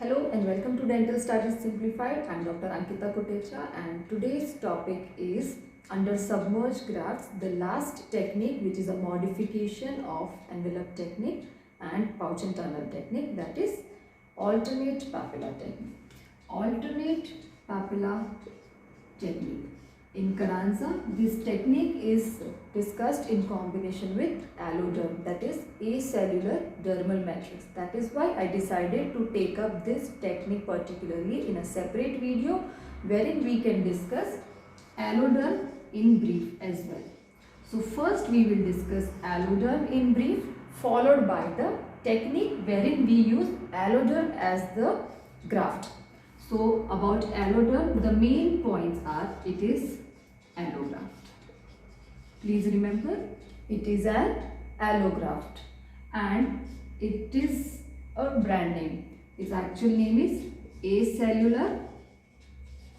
Hello and welcome to Dental Studies Simplified. I am Dr. Ankita Kotecha and today's topic is under submerged grafts, the last technique which is a modification of envelope technique and pouch and tunnel technique, that is alternate papilla technique. Alternate papilla technique. In Carranza, this technique is discussed in combination with alloderm, that is acellular dermal matrix. That is why I decided to take up this technique particularly in a separate video wherein we can discuss alloderm in brief as well. So first we will discuss alloderm in brief, followed by the technique wherein we use alloderm as the graft. So about alloderm, the main points are it is allograft. Please remember, it is an allograft and it is a brand name. Its actual name is acellular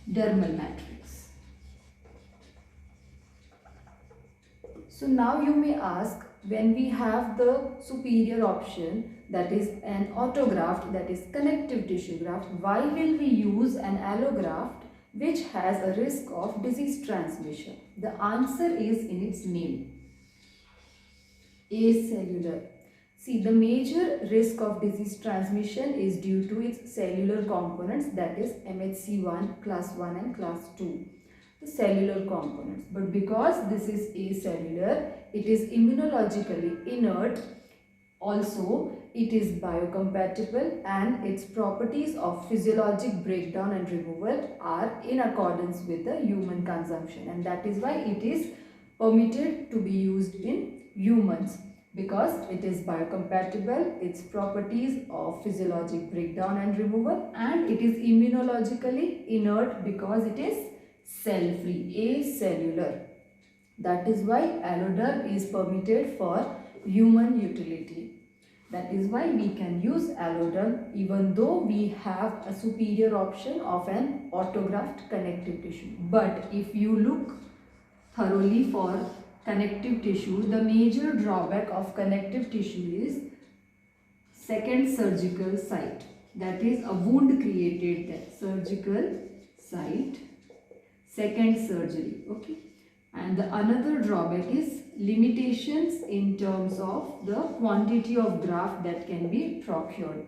dermal matrix. So now you may ask, when we have the superior option, that is an autograft, that is connective tissue graft, why will we use an allograft which has a risk of disease transmission? The answer is in its name, acellular. See, the major risk of disease transmission is due to its cellular components, that is MHC1, class 1 and class 2. The cellular components. But because this is acellular, it is immunologically inert. Also, it is biocompatible and its properties of physiologic breakdown and removal are in accordance with the human consumption, and that is why it is permitted to be used in humans, because it is biocompatible, its properties of physiologic breakdown and removal, and it is immunologically inert because it is cell-free, acellular. That is why alloderm is permitted for human utility. That is why we can use alloderm even though we have a superior option of an autograft connective tissue. But if you look thoroughly for connective tissue, the major drawback of connective tissue is second surgical site. That is a wound created there. Surgical site, second surgery. Okay. And the another drawback is limitations in terms of the quantity of graft that can be procured.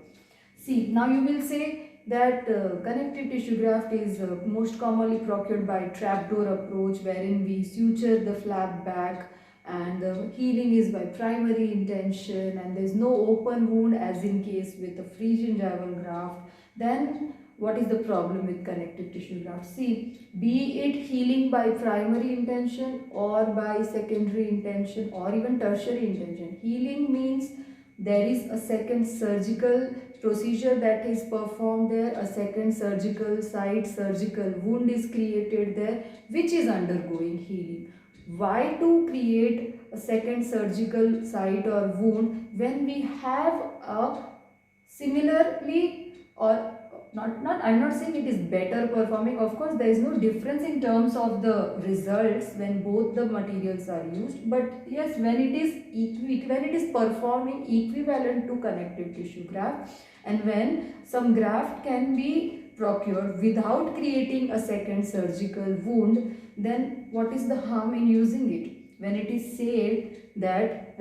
See, now you will say that connective tissue graft is most commonly procured by trapdoor approach, wherein we suture the flap back and the healing is by primary intention and there is no open wound as in case with a free gingival graft. Then what is the problem with connective tissue graft? See, be it healing by primary intention or by secondary intention or even tertiary intention. Healing means there is a second surgical procedure that is performed there, a second surgical site, surgical wound is created there which is undergoing healing. Why to create a second surgical site or wound when we have a similarly or I'm not saying it is better performing. Of course, there is no difference in terms of the results when both the materials are used. But yes, when it is performing equivalent to connective tissue graft, and when some graft can be procured without creating a second surgical wound, then what is the harm in using it? When it is said that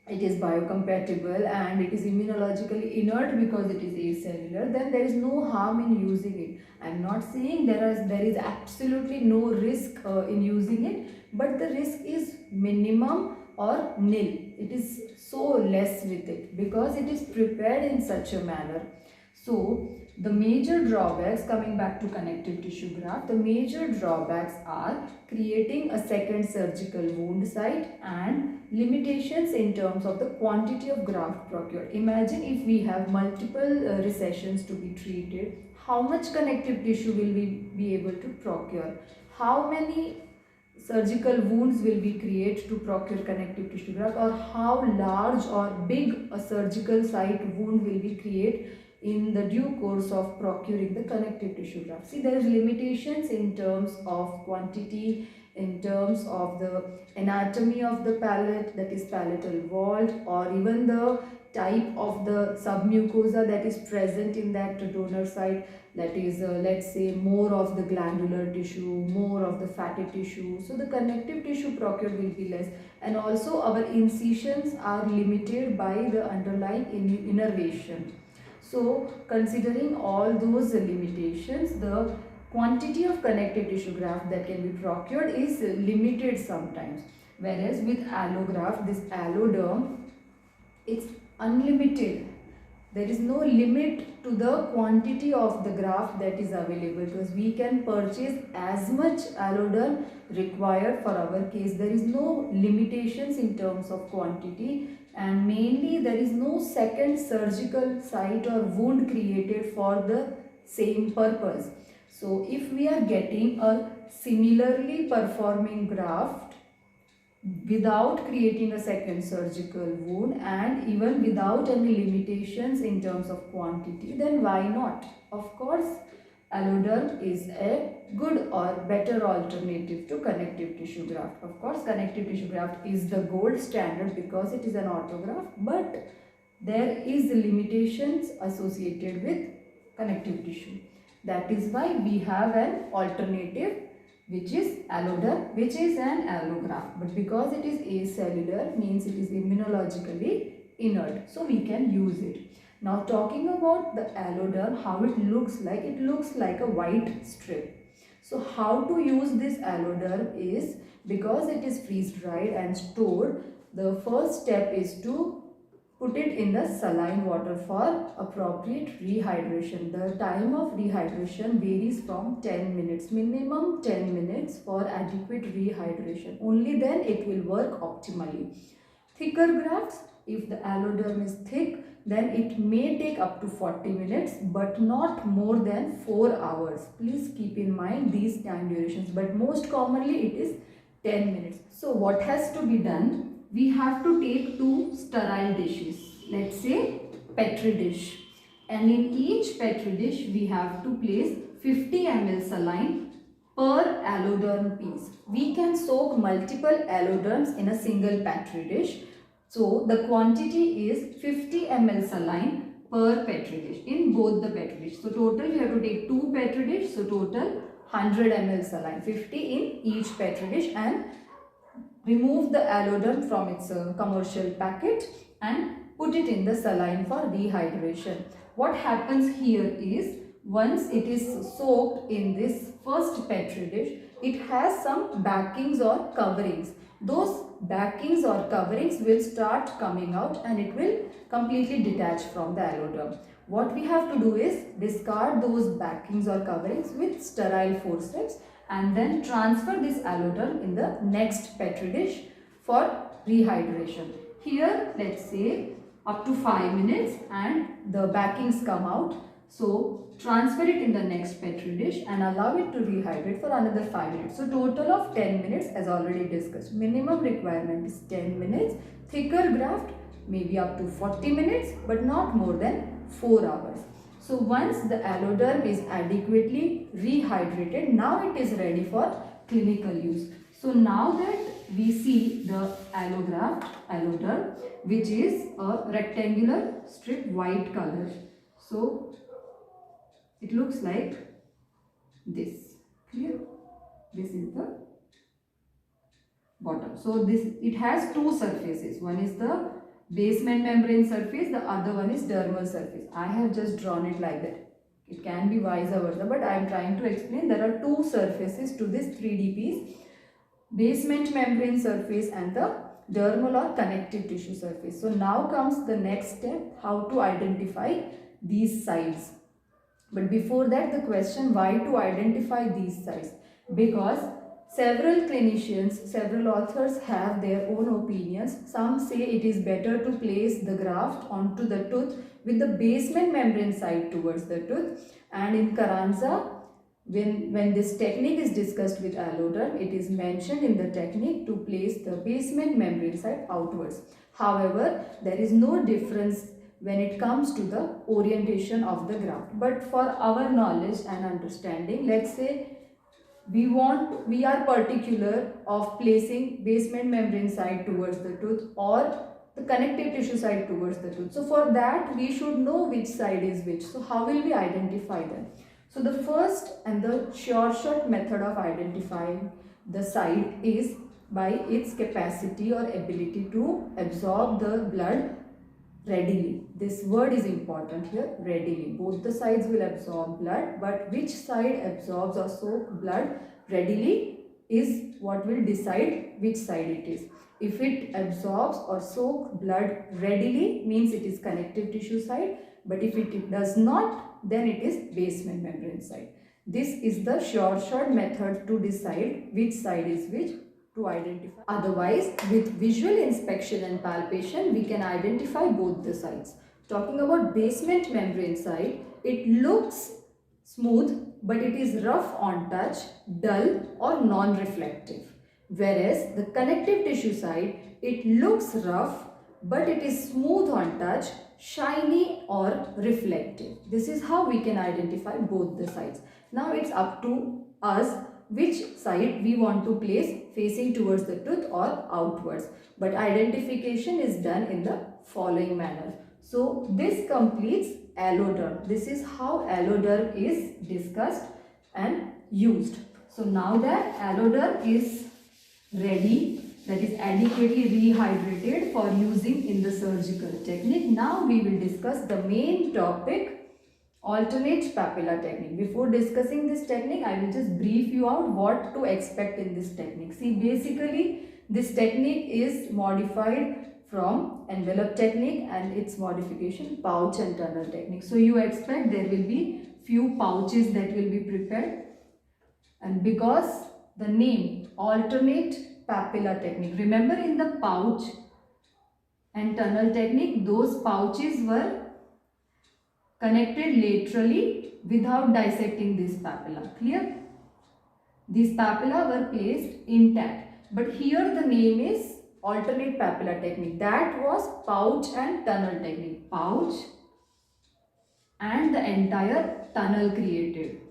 it is biocompatible and it is immunologically inert because it is acellular, then there is no harm in using it. I am not saying there is absolutely no risk in using it, but the risk is minimum or nil. It is so less with it because it is prepared in such a manner. So the major drawbacks, coming back to connective tissue graft, the major drawbacks are creating a second surgical wound site and limitations in terms of the quantity of graft procured. Imagine if we have multiple recessions to be treated, how much connective tissue will we be able to procure? How many surgical wounds will we create to procure connective tissue graft, or how large or big a surgical site wound will we create in the due course of procuring the connective tissue graft? See, there is limitations in terms of quantity, in terms of the anatomy of the palate, that is palatal vault, or even the type of the submucosa that is present in that donor site, that is let's say more of the glandular tissue, more of the fatty tissue, so the connective tissue procured will be less. And also our incisions are limited by the underlying innervation. So considering all those limitations, the quantity of connective tissue graft that can be procured is limited sometimes, whereas with allograft, this alloderm, it's unlimited. There is no limit to the quantity of the graft that is available to us. We can purchase as much alloderm required for our case. There is no limitations in terms of quantity, and mainly there is no second surgical site or wound created for the same purpose. So if we are getting a similarly performing graft without creating a second surgical wound and even without any limitations in terms of quantity, then why not? Of course, alloderm is a good or better alternative to connective tissue graft. Of course, connective tissue graft is the gold standard because it is an autograft, but there is limitations associated with connective tissue. That is why we have an alternative, which is alloderm, which is an allograft, but because it is acellular, means it is immunologically inert, so we can use it. Now talking about the alloderm, how it looks like a white strip. So how to use this alloderm is, because it is freeze dried and stored, the first step is to put it in the saline water for appropriate rehydration. The time of rehydration varies from 10 minutes, minimum 10 minutes for adequate rehydration. Only then it will work optimally. Thicker grafts, if the alloderm is thick, then it may take up to 40 minutes but not more than 4 hours. Please keep in mind these time durations, but most commonly it is 10 minutes. So what has to be done? We have to take 2 sterile dishes, let's say petri dish, and in each petri dish we have to place 50 ml saline per alloderm piece. We can soak multiple alloderms in a single petri dish. So the quantity is 50 ml saline per petri dish in both the petri dish. So total we have to take 2 petri dish, so total 100 ml saline, 50 in each petri dish, and remove the alloderm from its commercial packet and put it in the saline for rehydration. What happens here is, once it is soaked in this first petri dish, it has some backings or coverings. Those backings or coverings will start coming out and it will completely detach from the alloderm. What we have to do is discard those backings or coverings with sterile forceps and then transfer this alloderm in the next petri dish for rehydration. Here, let's say up to 5 minutes and the backings come out. So transfer it in the next petri dish and allow it to rehydrate for another 5 minutes. So total of 10 minutes as already discussed. Minimum requirement is 10 minutes. Thicker graft maybe up to 40 minutes but not more than 4 hours. So once the alloderm is adequately rehydrated, now it is ready for clinical use. So now that we see the alloderm, which is a rectangular strip, white color. So it looks like this. Clear? This is the bottom. So it has 2 surfaces. One is the basement membrane surface, the other one is dermal surface. I have just drawn it like that. It can be vice versa, but I am trying to explain there are 2 surfaces to this 3D piece. Basement membrane surface and the dermal or connective tissue surface. So now comes the next step, how to identify these sites. But before that, the question, why to identify these sites? Because several clinicians, several authors have their own opinions. Some say it is better to place the graft onto the tooth with the basement membrane side towards the tooth. And in Carranza, when this technique is discussed with alloderm, it is mentioned in the technique to place the basement membrane side outwards. However, there is no difference when it comes to the orientation of the graft. But for our knowledge and understanding, let's say we are particular of placing basement membrane side towards the tooth or the connective tissue side towards the tooth. So for that we should know which side is which. So how will we identify them? So the first and the short method of identifying the side is by its capacity or ability to absorb the blood readily. This word is important here, readily. Both the sides will absorb blood, but which side absorbs or soaks blood readily is what will decide which side it is. If it absorbs or soaks blood readily, means it is connective tissue side, but if it does not, then it is basement membrane side. This is the short method to decide which side is which, to identify. Otherwise, with visual inspection and palpation, we can identify both the sides. Talking about basement membrane side, it looks smooth, but it is rough on touch, dull or non-reflective. Whereas the connective tissue side, it looks rough, but it is smooth on touch, shiny or reflective. This is how we can identify both the sides. Now it's up to us which side we want to place facing towards the tooth or outwards. But identification is done in the following manner. So this completes alloderm. This is how alloderm is discussed and used. So now that alloderm is ready, that is adequately rehydrated for using in the surgical technique, now we will discuss the main topic, alternate papilla technique. Before discussing this technique, I will just brief you out what to expect in this technique. See, basically this technique is modified from envelope technique and its modification pouch and tunnel technique. So you expect there will be few pouches that will be prepared, and because the name alternate papilla technique, remember in the pouch and tunnel technique, those pouches were connected laterally without dissecting this papilla. Clear? These papilla were placed intact. But here the name is alternate papilla technique. That was pouch and tunnel technique. Pouch and the entire tunnel created.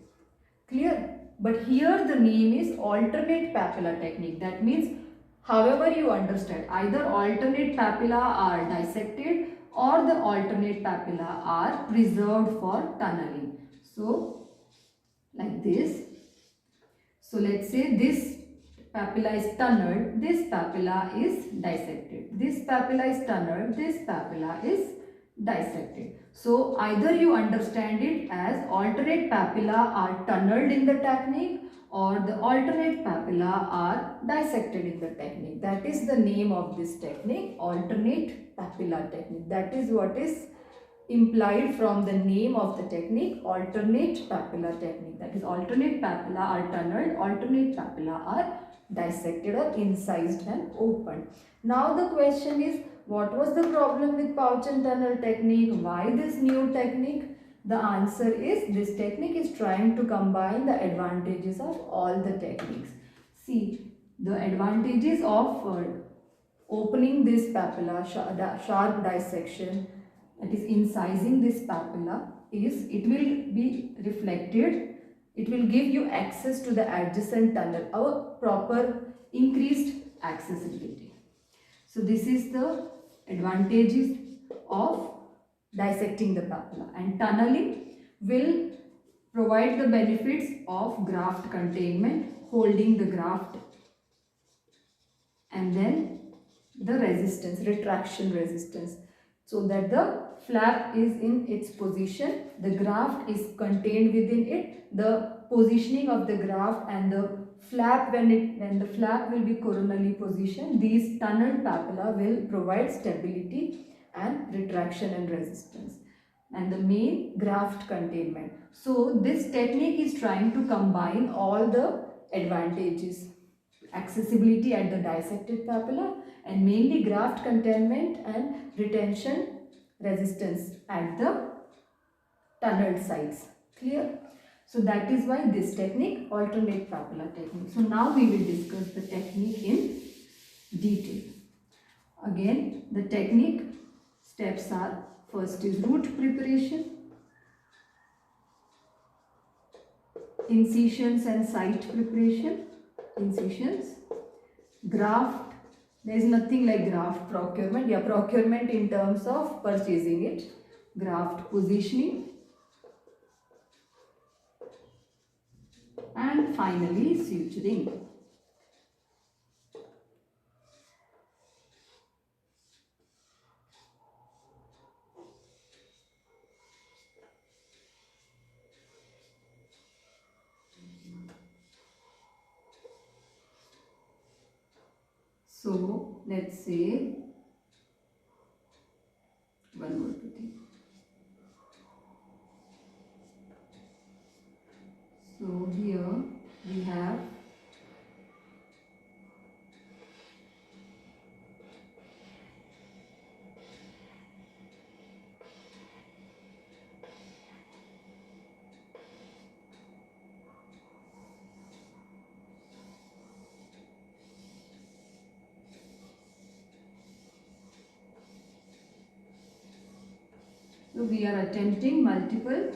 Clear? But here the name is alternate papilla technique. That means however you understand, either alternate papilla are dissected or the alternate papilla are preserved for tunneling. So like this. So let's say this papilla is tunneled, this papilla is dissected. This papilla is tunneled, this papilla is dissected. So either you understand it as alternate papilla are tunneled in the technique or the alternate papilla are dissected in the technique. That is the name of this technique, alternate papilla technique. That is what is implied from the name of the technique, alternate papilla technique. That is, alternate papilla are tunneled, alternate papilla are dissected or incised and opened. Now the question is, what was the problem with pouch and tunnel technique? Why this new technique? The answer is, this technique is trying to combine the advantages of all the techniques. See, the advantages of opening this papilla, sharp dissection, that is incising this papilla, is it will be reflected, it will give you access to the adjacent tunnel, our proper increased accessibility. So this is the advantages of dissecting the papilla, and tunneling will provide the benefits of graft containment, holding the graft, and then the resistance, retraction resistance, so that the flap is in its position, the graft is contained within it, the positioning of the graft and the flap, when the flap will be coronally positioned, these tunneled papilla will provide stability and retraction and resistance, and the main graft containment. So this technique is trying to combine all the advantages, accessibility at the dissected papilla and mainly graft containment and retention resistance at the tunneled sides. Clear? So that is why this technique, alternate papilla technique. So now we will discuss the technique in detail. Again, the technique steps are, first is root preparation, incisions and site preparation. Incisions, graft, there is nothing like graft procurement. Yeah, procurement in terms of purchasing it. Graft positioning, and finally suturing. So let's say one more thing. So here we have so we are attempting multiple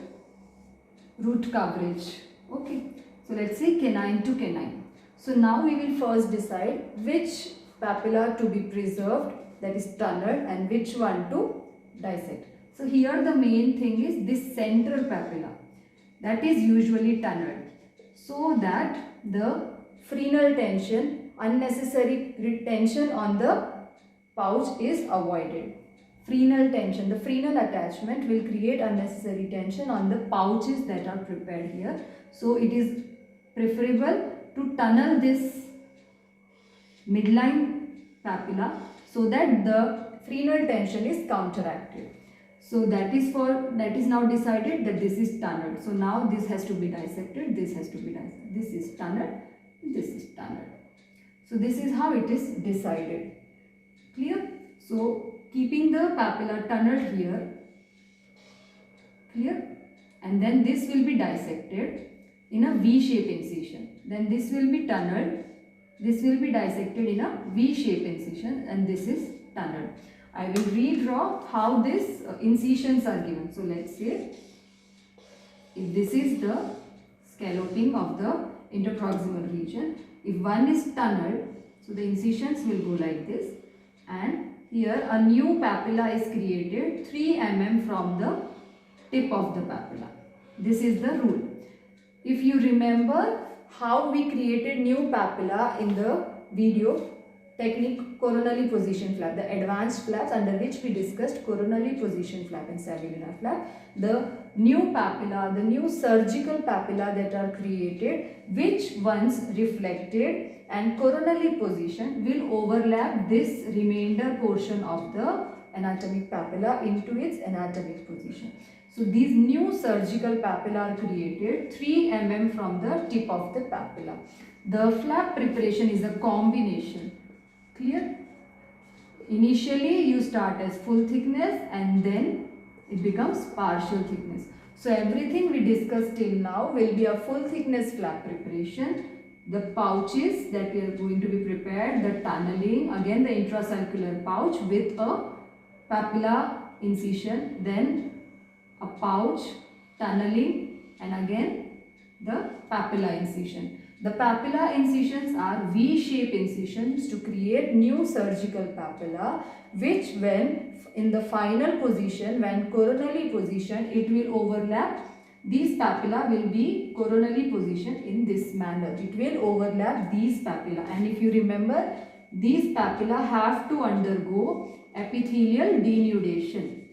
root coverage. Okay, so let's say canine to canine. So now we will first decide which papilla to be preserved, that is tunneled, and which one to dissect. So here the main thing is this central papilla, that is usually tunneled, so that the frenal tension, unnecessary retention on the pouch is avoided. Frenal tension, the frenal attachment will create unnecessary tension on the pouches that are prepared here. So it is preferable to tunnel this midline papilla so that the frenal tension is counteracted. So that is now decided that this is tunneled. So now this has to be dissected, this has to be dissected. This is tunneled, this is tunneled. So this is how it is decided. Clear? So keeping the papilla tunneled here, clear? And then this will be dissected in a V-shape incision. Then this will be tunneled, this will be dissected in a V-shape incision, and this is tunneled. I will redraw how these incisions are given. So let's say if this is the scalloping of the interproximal region, if one is tunneled, so the incisions will go like this, and here a new papilla is created 3 mm from the tip of the papilla. This is the rule. If you remember how we created new papilla in the video technique coronally position flap, the advanced flaps under which we discussed coronally position flap and salivary flap, the new papilla, the new surgical papilla that are created, which once reflected and coronally positioned will overlap this remainder portion of the anatomic papilla into its anatomic position. So these new surgical papilla are created 3 mm from the tip of the papilla. The flap preparation is a combination. Clear? Initially you start as full thickness and then it becomes partial thickness. So everything we discussed till now will be a full thickness flap preparation. The pouches that we are going to be prepared, the tunneling, again the intracircular pouch with a papilla incision, then a pouch, tunneling, and again the papilla incision. The papilla incisions are V-shape incisions to create new surgical papilla, which when in the final position, when coronally positioned, it will overlap. These papilla will be coronally positioned in this manner. It will overlap these papilla, and if you remember, these papilla have to undergo epithelial denudation,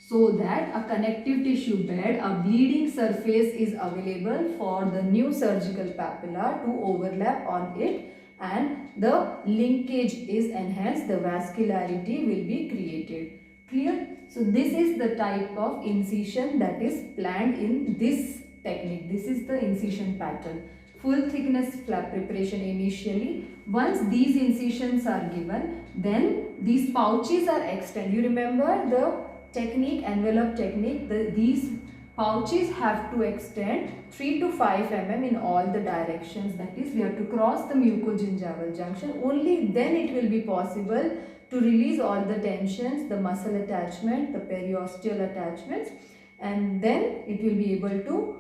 so that a connective tissue bed, a bleeding surface is available for the new surgical papilla to overlap on it, and the linkage is enhanced, the vascularity will be created. Clear? So this is the type of incision that is planned in this technique. This is the incision pattern. Full thickness flap preparation initially. Once these incisions are given, then these pouches are extended. You remember the technique, envelope technique, these pouches have to extend 3 to 5 mm in all the directions. That is, we have to cross the mucogingival junction. Only then it will be possible to release all the tensions, the muscle attachment, the periosteal attachments, and then it will be able to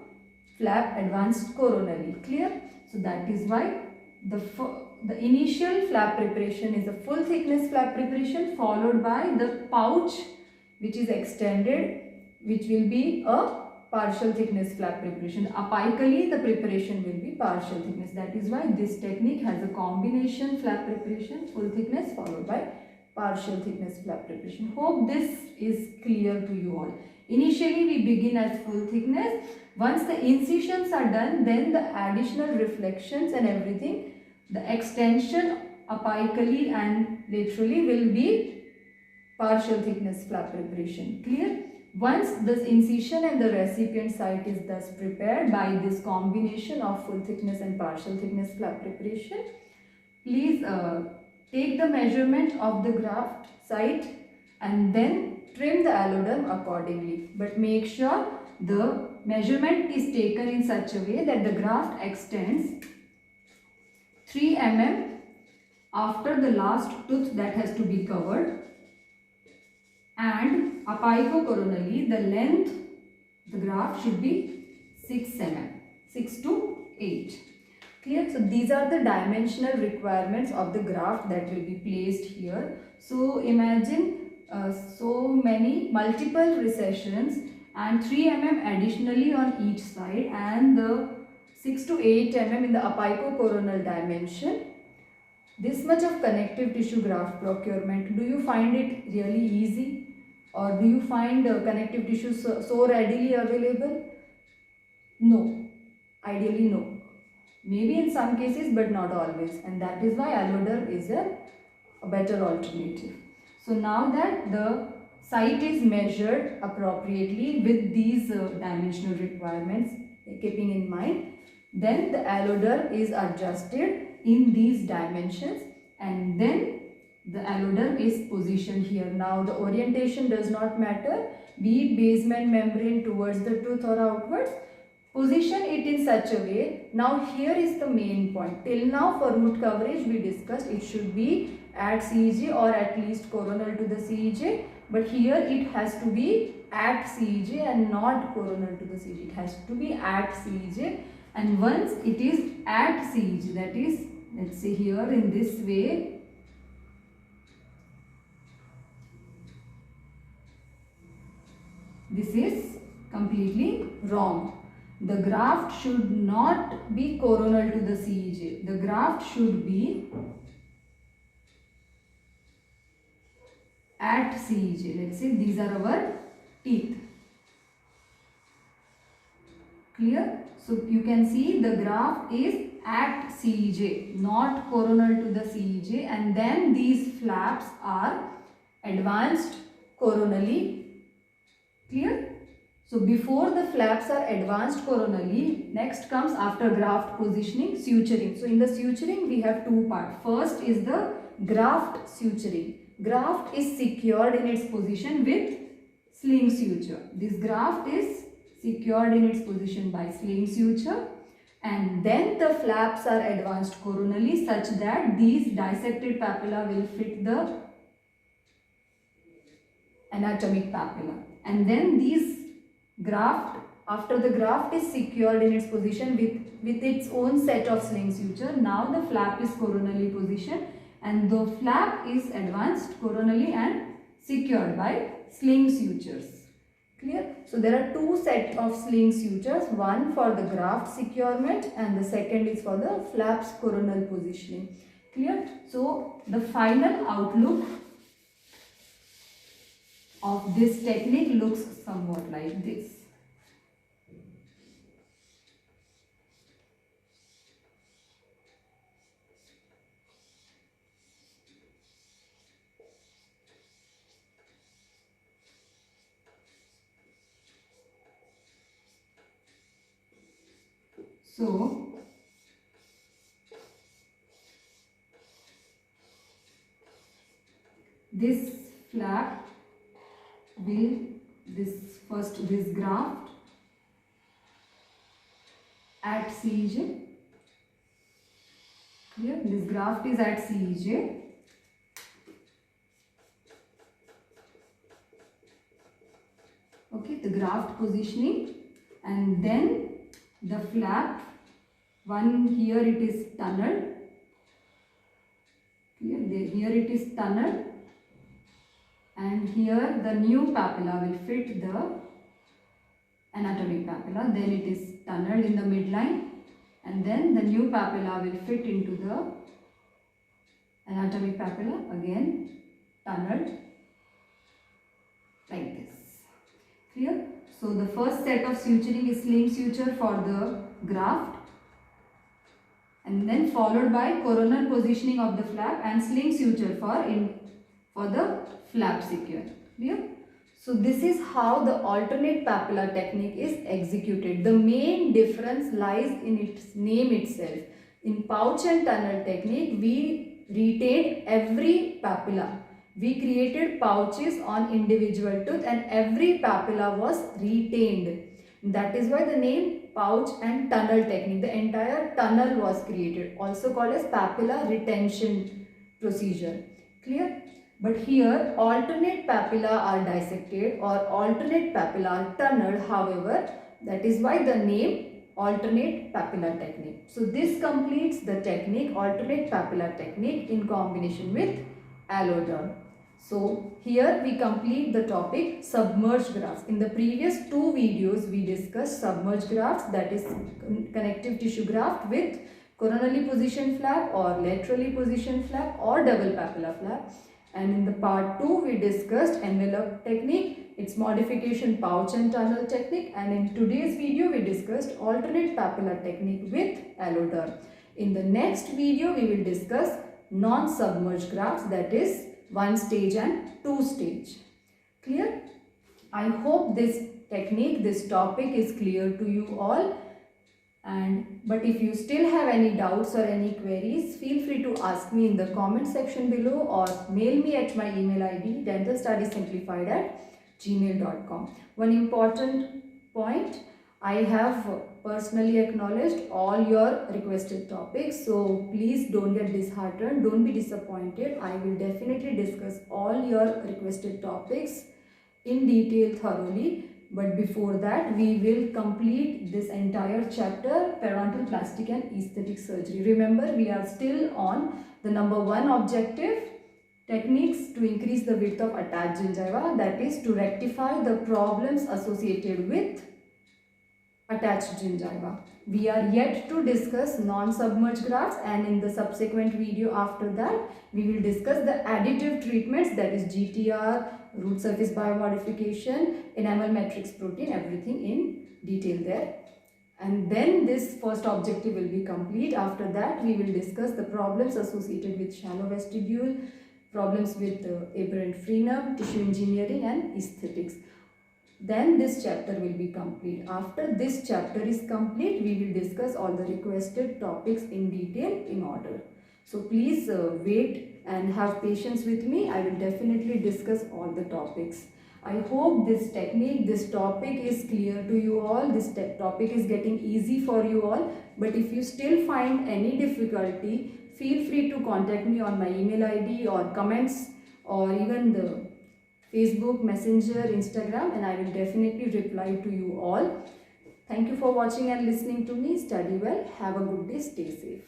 flap advanced coronally. Clear? So that is why the initial flap preparation is a full thickness flap preparation, followed by the pouch which is extended, which will be a partial thickness flap preparation. Apically the preparation will be partial thickness. That is why this technique has a combination flap preparation, full thickness followed by partial thickness flap preparation. Hope this is clear to you all. Initially we begin as full thickness. Once the incisions are done, then the additional reflections and everything, the extension apically and laterally will be partial thickness flap preparation. Clear? Once this incision and the recipient site is thus prepared by this combination of full thickness and partial thickness flap preparation, please take the measurement of the graft site and then trim the alloderm accordingly. But make sure the measurement is taken in such a way that the graft extends 3 mm after the last tooth that has to be covered, and apicocoronally the length the graft should be 6 mm, 6 to 8. Clear? So these are the dimensional requirements of the graft that will be placed here. So imagine so many multiple recessions and 3 mm additionally on each side, and the 6 to 8 mm in the apicocoronal dimension. This much of connective tissue graft procurement, do you find it really easy? Or do you find connective tissue so readily available? No. Ideally no. Maybe in some cases, but not always. And that is why alloderm is a better alternative. So now that the site is measured appropriately with these dimensional requirements, keeping in mind, then the alloderm is adjusted in these dimensions, and then the alloderm is positioned here. Now the orientation does not matter, be it basement membrane towards the tooth or outwards. Position it in such a way. Now here is the main point. Till now for root coverage we discussed it should be at CEJ or at least coronal to the CEJ. But here it has to be at CEJ and not coronal to the CEJ. It has to be at CEJ. And once it is at CEJ, that is, let's say here in this way, this is completely wrong. The graft should not be coronal to the CEJ. The graft should be at CEJ. Let's say these are our teeth. Clear? So you can see the graft is at CEJ, not coronal to the CEJ, and then these flaps are advanced coronally. Clear? So before the flaps are advanced coronally, next comes after graft positioning, suturing. So in the suturing we have two parts. First is the graft suturing. Graft is secured in its position with sling suture. This graft is secured in its position by sling suture, and then the flaps are advanced coronally such that these dissected papilla will fit the anatomic papilla, and then these graft, after the graft is secured in its position with its own set of sling suture, now the flap is coronally positioned and the flap is advanced coronally and secured by sling sutures. Clear? So there are two sets of sling sutures, one for the graft securement and the second is for the flaps coronal positioning. Clear? So the final outlook of this technique looks somewhat like this. So this flap will, this graft at CEJ. Here this graft is at CEJ. Okay, the graft positioning, and then the flap, one here it is tunnel, here it is tunnel, and here the new papilla will fit the anatomic papilla, then it is tunneled in the midline, and then the new papilla will fit into the anatomic papilla, again tunneled like this. Clear? So the first set of suturing is sling suture for the graft, and then followed by coronal positioning of the flap and sling suture for the flap secure. Clear? So this is how the alternate papilla technique is executed. The main difference lies in its name itself. In pouch and tunnel technique, we retained every papilla. We created pouches on individual tooth and every papilla was retained. That is why the name pouch and tunnel technique. The entire tunnel was created, also called as papilla retention procedure. Clear? But here alternate papilla are dissected or alternate papilla are tunneled, however, that is why the name alternate papilla technique. So this completes the technique alternate papilla technique in combination with alloderm. So here we complete the topic submerged grafts. In the previous two videos we discussed submerged grafts, that is connective tissue graft with coronally positioned flap or laterally positioned flap or double papilla flap. And in the part 2 we discussed envelope technique, its modification pouch and tunnel technique, and in today's video we discussed alternate papilla technique with alloderm. In the next video we will discuss non-submerged grafts, that is one stage and two stage. Clear? I hope this technique, this topic is clear to you all. But if you still have any doubts or any queries, feel free to ask me in the comment section below or mail me at my email ID dentalstudiessimplified@gmail.com. One important point, I have personally acknowledged all your requested topics, so please don't get disheartened, don't be disappointed. I will definitely discuss all your requested topics in detail thoroughly. But before that, we will complete this entire chapter, parodontoplastic and aesthetic surgery. Remember, we are still on the number 1 objective, techniques to increase the width of attached gingiva, that is to rectify the problems associated with attached gingiva. We are yet to discuss non-submerged grafts, and in the subsequent video after that, we will discuss the additive treatments, that is GTR, root surface biomodification, enamel matrix protein, everything in detail there. And then this first objective will be complete. After that, we will discuss the problems associated with shallow vestibule, problems with aberrant frenum, tissue engineering and aesthetics. Then this chapter will be complete. After this chapter is complete, we will discuss all the requested topics in detail in order. So please wait and have patience with me. I will definitely discuss all the topics. I hope this technique, this topic is clear to you all. This topic is getting easy for you all. But if you still find any difficulty, feel free to contact me on my email ID or comments or even the Facebook, Messenger, Instagram, and I will definitely reply to you all. Thank you for watching and listening to me. Study well. Have a good day. Stay safe.